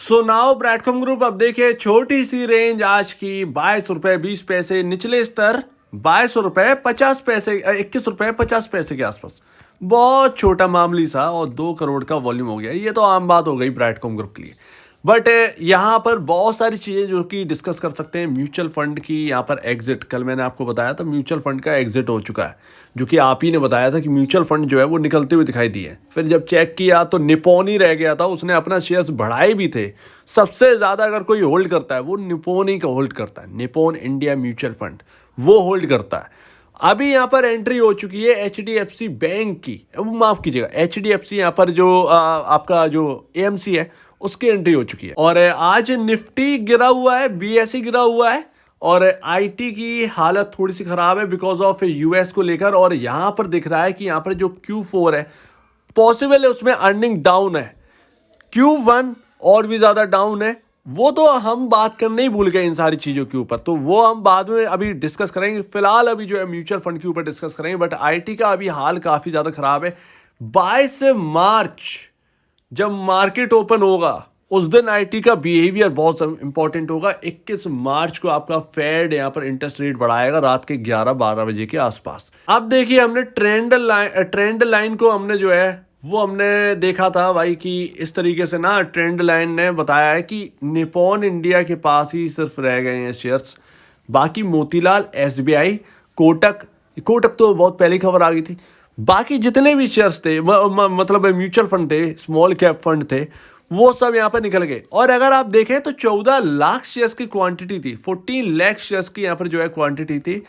So now ब्रैडकॉम group, अब देखिए छोटी सी रेंज आज की 22 रुपए 20 पैसे, निचले स्तर 22 रुपए 50 पैसे, 21 रुपए 50 पैसे के आसपास। बहुत छोटा मामूली सा और 2 करोड़ का वॉल्यूम हो गया। ये तो आम बात हो गई ब्रैडकॉम ग्रुप के लिए। बट यहाँ पर बहुत सारी चीज़ें जो कि डिस्कस कर सकते हैं। म्यूचुअल फंड की यहाँ पर एग्जिट, कल मैंने आपको बताया था म्यूचुअल फंड का एग्जिट हो चुका है, जो कि आप ही ने बताया था कि म्यूचुअल फंड जो है वो निकलते हुए दिखाई दिए। फिर जब चेक किया तो निपॉन ही रह गया था, उसने अपना शेयर्स बढ़ाए भी थे। सबसे ज़्यादा अगर कोई होल्ड करता है वो निपॉन ही का होल्ड करता है, निपॉन इंडिया म्यूचुअल फंड वो होल्ड करता है। अभी यहाँ पर एंट्री हो चुकी है HDFC बैंक की, माफ कीजिएगा HDFC यहाँ पर जो आपका जो AMC है उसकी एंट्री हो चुकी है। और आज निफ्टी गिरा हुआ है, BSE गिरा हुआ है, और IT की हालत थोड़ी सी खराब है बिकॉज ऑफ US को लेकर। और यहाँ पर दिख रहा है कि यहाँ पर जो Q4 है पॉसिबल है उसमें अर्निंग डाउन है, Q1 और भी ज़्यादा डाउन है। वो तो हम बात करने ही भूल गए इन सारी चीज़ों के ऊपर, तो वो हम बाद में अभी डिस्कस करेंगे। फिलहाल अभी जो है म्यूचुअल फंड के ऊपर डिस्कस करेंगे। बट IT का अभी हाल काफ़ी ज़्यादा ख़राब है। 22 मार्च जब मार्केट ओपन होगा उस दिन IT का बिहेवियर बहुत इंपॉर्टेंट होगा। 21 मार्च को आपका फेड यहाँ पर इंटरेस्ट रेट बढ़ाएगा रात के 11-12 बजे के आसपास। अब देखिए हमने ट्रेंड लाइन को हमने जो है वो हमने देखा था भाई कि इस तरीके से ना ट्रेंड लाइन ने बताया है कि निपॉन इंडिया के पास ही सिर्फ रह गए हैं शेयर्स। बाकी मोतीलाल, SBI, कोटक तो बहुत पहले खबर आ गई थी। बाकी जितने भी शेयर्स थे मतलब म्यूचुअल फंड थे, स्मॉल कैप फंड थे, वो सब यहाँ पर निकल गए। और अगर आप देखें तो 14 लाख शेयर्स की क्वांटिटी थी, 14 लाख शेयर्स की यहाँ पर जो है क्वांटिटी थी।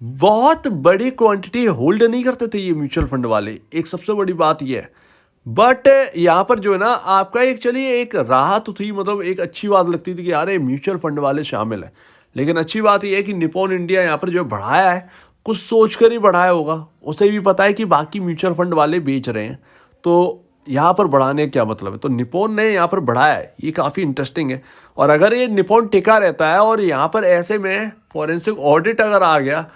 बहुत बड़ी क्वांटिटी होल्ड नहीं करते थे ये म्यूचुअल फंड वाले, एक सबसे बड़ी बात ये है। बट यहाँ पर जो है ना आपका एक चलिए एक राहत थी, मतलब एक अच्छी बात लगती थी कि यार ये म्यूचुअल फंड वाले शामिल हैं। लेकिन अच्छी बात ये है कि निपॉन इंडिया यहाँ पर जो बढ़ाया है कुछ सोच कर ही बढ़ाया होगा। उसे भी पता है कि बाकी म्यूचुअल फंड वाले बेच रहे हैं, तो यहाँ पर बढ़ाने का क्या मतलब है। तो निपॉन ने यहाँ पर बढ़ाया है, ये काफ़ी इंटरेस्टिंग है। और अगर ये निपॉन टिका रहता है और यहाँ पर ऐसे में फॉरेंसिक ऑडिट अगर आ गया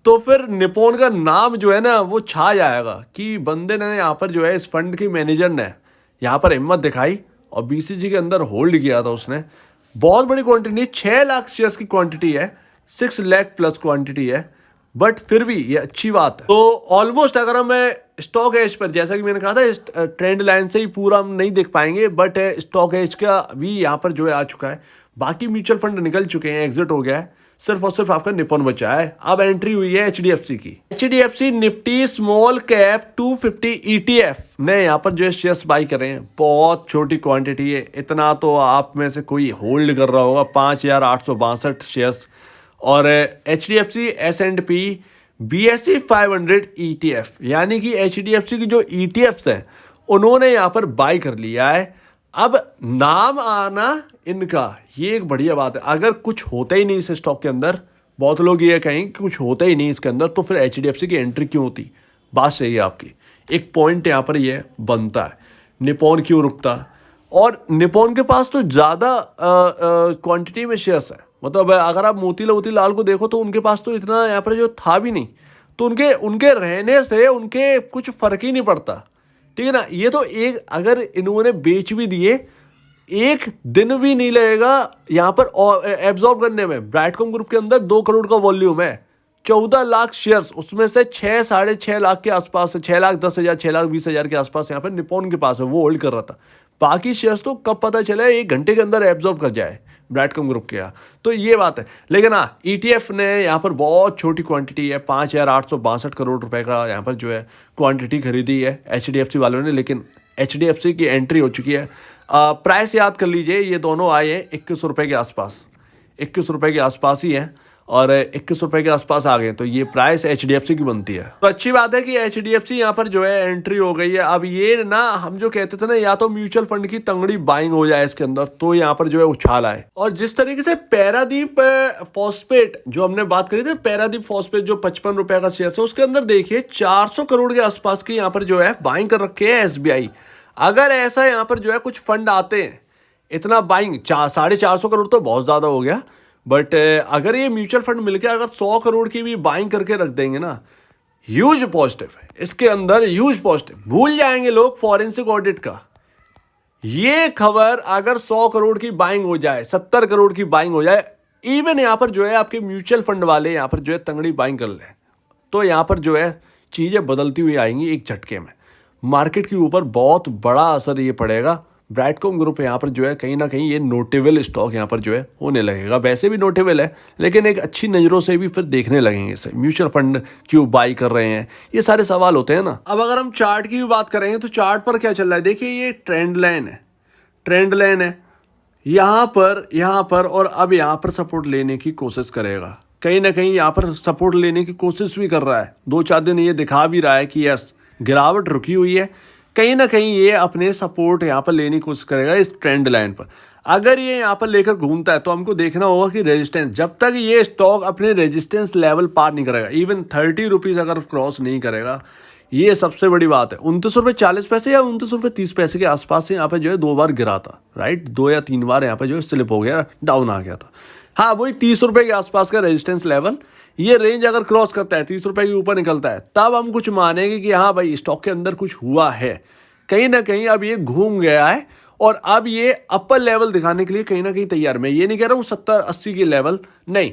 तो फिर निपॉन का नाम जो है ना वो छा जाएगा कि बंदे ने यहाँ पर जो है इस फंड के मैनेजर ने यहाँ पर हिम्मत दिखाई और BCG के अंदर होल्ड किया था उसने। बहुत बड़ी क्वांटिटी, 6 लाख शेयर्स की क्वांटिटी है, 6 लाख प्लस क्वांटिटी है। बट फिर भी ये अच्छी बात है। तो ऑलमोस्ट अगर हम स्टॉक एज पर, जैसा कि मैंने कहा था ट्रेंड लाइन से ही पूरा हम नहीं देख पाएंगे, बट स्टॉक एज का भी यहाँ पर जो है आ चुका है। बाकी म्यूचुअल फंड निकल चुके हैं, एग्जिट हो गया है, सिर्फ और सिर्फ आपका निपॉन बचा है। अब एंट्री हुई है HDFC की। HDFC Nifty small cap 250 ETF ने यहाँ पर जो है शेयर्स बाई कर रहे हैं। बहुत छोटी क्वांटिटी है, इतना तो आप में से कोई होल्ड कर रहा होगा, 5862 शेयर्स। और HDFC S&P BSE 500 ETF, यानी कि HDFC की जो ETFs हैं उन्होंने यहाँ पर बाई कर लिया है। अब नाम आना इनका ये एक बढ़िया बात है। अगर कुछ होता ही नहीं इस स्टॉक के अंदर, बहुत लोग ये कहेंगे कि कुछ होता ही नहीं इसके अंदर, तो फिर HDFC की एंट्री क्यों होती। बात सही है आपकी, एक पॉइंट यहाँ पर ये बनता है, निपॉन क्यों रुकता। और निपॉन के पास तो ज़्यादा क्वांटिटी में शेयर्स है। मतलब अगर आप मोतीलाल को देखो तो उनके पास तो इतना यहाँ पर जो था भी नहीं, तो उनके रहने से उनके कुछ फर्क ही नहीं पड़ता, ठीक है ना। ये तो एक अगर इन्होंने बेच भी दिए, एक दिन भी नहीं लगेगा यहाँ पर एब्जॉर्ब करने में। ब्रैडकॉम ग्रुप के अंदर 2 करोड़ का वॉल्यूम है, 14 लाख शेयर्स, उसमें से 6-6.5 लाख के आसपास, 6,10,000 6,20,000 के आसपास यहाँ पर निपॉन के पास है, वो होल्ड कर रहा था। बाकी शेयर्स तो कब पता चले 1 घंटे के अंदर एब्जॉर्ब कर जाए ब्रैडकॉम ग्रुप के यहाँ, तो ये बात है। लेकिन हाँ, ETF ने यहाँ पर बहुत छोटी क्वांटिटी है, 5,862 करोड़ रुपए का यहाँ पर जो है क्वांटिटी खरीदी है HDFC वालों ने। लेकिन HDFC की एंट्री हो चुकी है। प्राइस याद कर लीजिए, ये दोनों आए हैं 21 रुपये के आसपास, 21 रुपये के आसपास ही हैं, और 21 रुपये के आसपास आ गए, तो ये प्राइस HDFC की बनती है। तो अच्छी बात है कि HDFC यहाँ पर जो है एंट्री हो गई है। अब ये ना हम जो कहते थे ना, या तो म्यूचुअल फंड की तंगड़ी बाइंग हो जाए इसके अंदर, तो यहाँ पर जो है उछाल आए। और जिस तरीके से पैरादीप फॉस्फेट जो हमने बात करी थी, पैरादीप फॉस्फेट जो 55 रुपये का शेयर है, उसके अंदर देखिए 400 करोड़ के आसपास की यहाँ पर जो है बाइंग कर रखे है SBI। अगर ऐसा यहाँ पर जो है कुछ फंड आते हैं, इतना बाइंग 450 करोड़ तो बहुत ज़्यादा हो गया। बट अगर ये म्यूचुअल फंड मिलके अगर 100 करोड़ की भी बाइंग करके रख देंगे ना, ह्यूज पॉजिटिव है इसके अंदर, ह्यूज पॉजिटिव। भूल जाएंगे लोग फॉरेंसिक ऑडिट का, ये खबर अगर 100 करोड़ की बाइंग हो जाए, 70 करोड़ की बाइंग हो जाए, इवन यहां पर जो है आपके म्यूचुअल फंड वाले यहां पर जो है तंगड़ी बाइंग कर ले, तो यहां पर जो है चीजें बदलती हुई आएंगी एक झटके में। मार्केट के ऊपर बहुत बड़ा असर ये पड़ेगा। ब्रैडकॉम ग्रुप यहाँ पर जो है कहीं ना कहीं ये नोटेबल स्टॉक यहाँ पर जो है होने लगेगा। वैसे भी नोटेबल है, लेकिन एक अच्छी नज़रों से भी फिर देखने लगेंगे इसे। म्यूचुअल फंड क्यों बाई कर रहे हैं, ये सारे सवाल होते हैं ना। अब अगर हम चार्ट की भी बात करेंगे तो चार्ट पर क्या चल रहा है, देखिए ये ट्रेंड लाइन है, ट्रेंड लाइन है यहाँ पर और अब यहाँ पर सपोर्ट लेने की कोशिश करेगा। कहीं ना कहीं यहाँ पर सपोर्ट लेने की कोशिश भी कर रहा है। 2-4 दिन ये दिखा भी रहा है कि यस गिरावट रुकी हुई है, कहीं ना कहीं ये अपने सपोर्ट यहाँ पर लेने की कोशिश करेगा इस ट्रेंड लाइन पर। अगर ये यहाँ पर लेकर घूमता है तो हमको देखना होगा कि रेजिस्टेंस, जब तक ये स्टॉक अपने रेजिस्टेंस लेवल पार नहीं करेगा, इवन 30 रुपीज़ अगर क्रॉस नहीं करेगा, ये सबसे बड़ी बात है। 29.40 या 29.30 के आसपास से यहाँ पे जो है 2 बार गिरा था, राइट, 2 या 3 बार यहाँ पे जो है स्लिप हो गया, डाउन आ गया था। हाँ, वही 30 रुपये के आसपास का रेजिस्टेंस लेवल, ये रेंज अगर क्रॉस करता है, 30 रुपये के ऊपर निकलता है, तब हम कुछ मानेंगे कि हाँ भाई स्टॉक के अंदर कुछ हुआ है। कहीं ना कहीं अब ये घूम गया है और अब ये अपर लेवल दिखाने के लिए कहीं ना कहीं तैयार। मैं ये नहीं कह रहा हूँ 70-80 की लेवल, नहीं,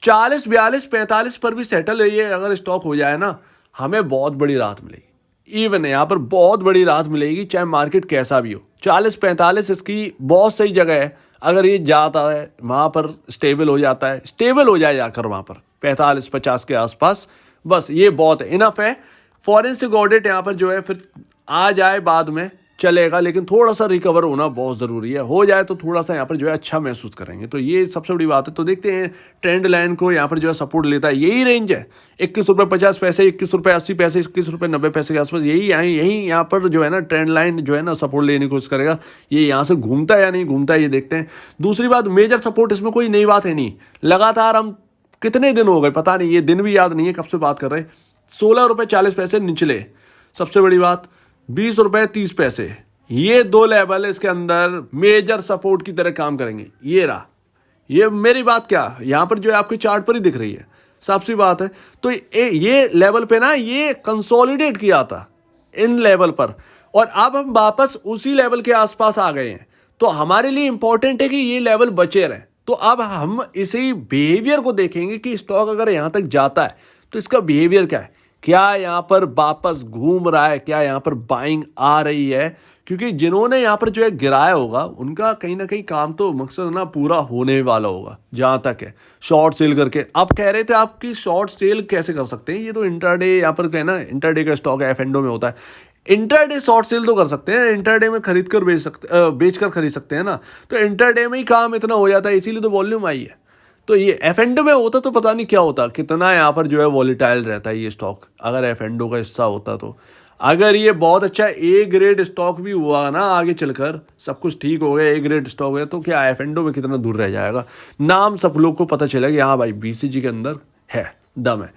40, 42, 45 पर भी सेटल है ये अगर स्टॉक हो जाए ना, हमें बहुत बड़ी राहत मिलेगी। इवन यहाँ पर बहुत बड़ी राहत मिलेगी, चाहे मार्केट कैसा भी हो। 40-45 इसकी बहुत सही जगह है। अगर ये जाता है वहाँ पर स्टेबल हो जाता है, स्टेबल हो जाए जाकर वहाँ पर 45-50 के आसपास, बस ये बहुत है, इनफ है। फॉरेंसिक ऑडिट यहाँ पर जो है फिर आ जाए बाद में चलेगा, लेकिन थोड़ा सा रिकवर होना बहुत ज़रूरी है। हो जाए तो थोड़ा सा यहाँ पर जो है अच्छा महसूस करेंगे, तो ये सबसे बड़ी बात है। तो देखते हैं ट्रेंड लाइन को यहाँ पर जो है सपोर्ट लेता है, यही रेंज है 21.50, 21.80, 21.90 के आसपास, यही यहाँ पर जो है ना ट्रेंड लाइन जो है ना सपोर्ट लेने की कोशिश करेगा। ये यहाँ से घूमता है या नहीं घूमता है ये देखते हैं। दूसरी बात, मेजर सपोर्ट इसमें कोई नई बात है नहीं, लगातार हम कितने दिन हो गए पता नहीं, ये दिन भी याद नहीं है कब से बात कर रहे हैं। 16.40 निचले, सबसे बड़ी बात 20.30, ये 2 लेवल इसके अंदर मेजर सपोर्ट की तरह काम करेंगे। ये रहा, ये मेरी बात क्या यहाँ पर जो है आपके चार्ट पर ही दिख रही है, साफ सी बात है। तो ये लेवल पे ना ये कंसोलिडेट किया था इन लेवल पर, और अब हम वापस उसी लेवल के आसपास आ गए हैं। तो हमारे लिए इंपॉर्टेंट है कि ये लेवल बचे रहे। तो अब हम इसी बिहेवियर को देखेंगे कि स्टॉक अगर यहाँ तक जाता है तो इसका बिहेवियर क्या है, क्या यहाँ पर वापस घूम रहा है, क्या यहाँ पर बाइंग आ रही है। क्योंकि जिन्होंने यहाँ पर जो है गिराया होगा उनका कहीं ना कहीं काम तो मकसद ना पूरा होने वाला होगा, जहाँ तक है शॉर्ट सेल करके। आप कह रहे थे आपकी शॉर्ट सेल कैसे कर सकते हैं, ये तो इंटरडे यहाँ पर कहना इंटरडे का स्टॉक है, एफ&ओ में होता है। इंटरडे शॉर्ट सेल तो कर सकते हैं, इंटरडे में खरीद कर बेच कर खरीद सकते हैं ना, तो इंटरडे में ही काम इतना हो जाता है, इसीलिए तो वॉल्यूम आई है। तो ये एफ&ओ में होता तो पता नहीं क्या होता, कितना यहाँ पर जो है वॉलेटाइल रहता है ये स्टॉक, अगर एफ&ओ का हिस्सा होता तो। अगर ये बहुत अच्छा ए ग्रेड स्टॉक भी हुआ ना, आगे चलकर सब कुछ ठीक हो गया, ए ग्रेड स्टॉक है, तो क्या एफ&ओ में कितना दूर रह जाएगा। नाम सब लोग को पता चलेगा कि हाँ भाई बीसीजी के अंदर है, दम है।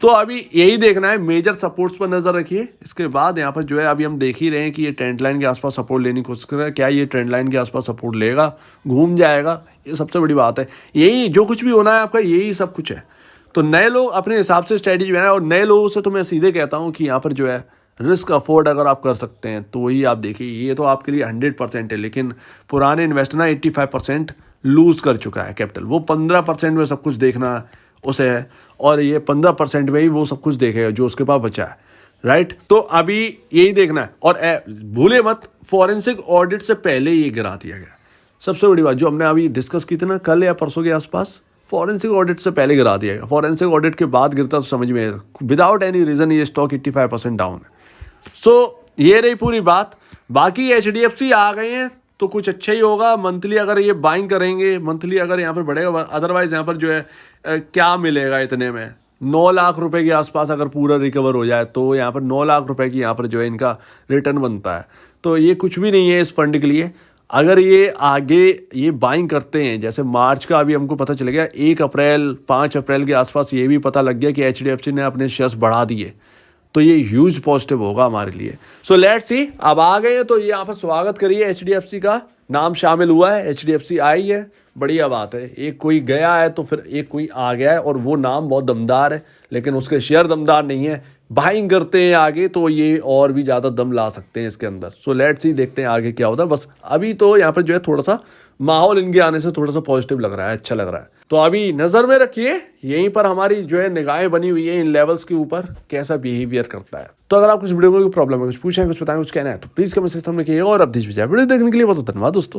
तो अभी यही देखना है, मेजर सपोर्ट्स पर नजर रखिए। इसके बाद यहाँ पर जो है अभी हम देख ही रहे हैं कि ये ट्रेंड लाइन के आसपास सपोर्ट लेने की कोशिश कर रहा है। क्या ये ट्रेंड लाइन के आसपास सपोर्ट लेगा, घूम जाएगा, ये सबसे बड़ी बात है। यही जो कुछ भी होना है आपका, यही सब कुछ है। तो नए लोग अपने हिसाब से स्ट्रेटेजी बनाए, और नए लोगों से तो मैं सीधे कहता हूँ कि यहाँ पर जो है रिस्क अफोर्ड अगर आप कर सकते हैं तो वही आप देखिए, ये तो आपके लिए 100% है। लेकिन पुराने इन्वेस्टर ना 85% लूज कर चुका है कैपिटल, वो 15% में सब कुछ देखना उसे है, और ये 15% में ही वो सब कुछ देखेगा जो उसके पास बचा है, राइट। तो अभी यही देखना है, और भूले मत फॉरेंसिक ऑडिट से पहले ये गिरा दिया गया। सबसे बड़ी बात जो हमने अभी डिस्कस की थी ना कल या परसों के आसपास, फॉरेंसिक ऑडिट से पहले गिरा दिया गया। फॉरेंसिक ऑडिट के बाद गिरता तो समझ में, विदाउट एनी रीजन ये स्टॉक 85% डाउन है। सो ये रही पूरी बात। बाकी HDFC आ गए हैं तो कुछ अच्छा ही होगा। मंथली अगर ये बाइंग करेंगे, मंथली अगर यहाँ पर बढ़ेगा, अदरवाइज यहाँ पर जो है क्या मिलेगा इतने में, 9 लाख रुपए के आसपास अगर पूरा रिकवर हो जाए तो यहाँ पर 9 लाख रुपए की यहाँ पर जो है इनका रिटर्न बनता है। तो ये कुछ भी नहीं है इस फंड के लिए। अगर ये आगे ये बाइंग करते हैं, जैसे मार्च का अभी हमको पता चल गया, 1 अप्रैल 5 अप्रैल के आसपास ये भी पता लग गया कि HDFC ने अपने शेयर्स बढ़ा दिए, तो ये ह्यूज पॉजिटिव होगा हमारे लिए। सो लेट्स सी, अब आ गए हैं तो ये यहाँ पर स्वागत करिए। HDFC का नाम शामिल हुआ है, HDFC आई है, बढ़िया बात है। एक कोई गया है तो फिर एक कोई आ गया है, और वो नाम बहुत दमदार है, लेकिन उसके शेयर दमदार नहीं है। बाइंग करते हैं आगे तो ये और भी ज़्यादा दम ला सकते हैं इसके अंदर। सो लेट्स सी, देखते हैं आगे क्या होता है। बस अभी तो यहाँ पर जो है थोड़ा सा माहौल इनके आने से थोड़ा सा पॉजिटिव लग रहा है, अच्छा लग रहा है। तो अभी नज़र में रखिए, यहीं पर हमारी जो है निगाहें बनी हुई है इन लेवल्स के ऊपर, कैसा बिहेवियर करता है। तो अगर आपको इस वीडियो में कोई प्रॉब्लम है, कुछ पूछें, कुछ बताएं, कुछ कहना है तो प्लीज़ कमेंट सेक्शन में लिखिएगा। और अब वीडियो देखने के लिए बहुत धन्यवाद दोस्तों।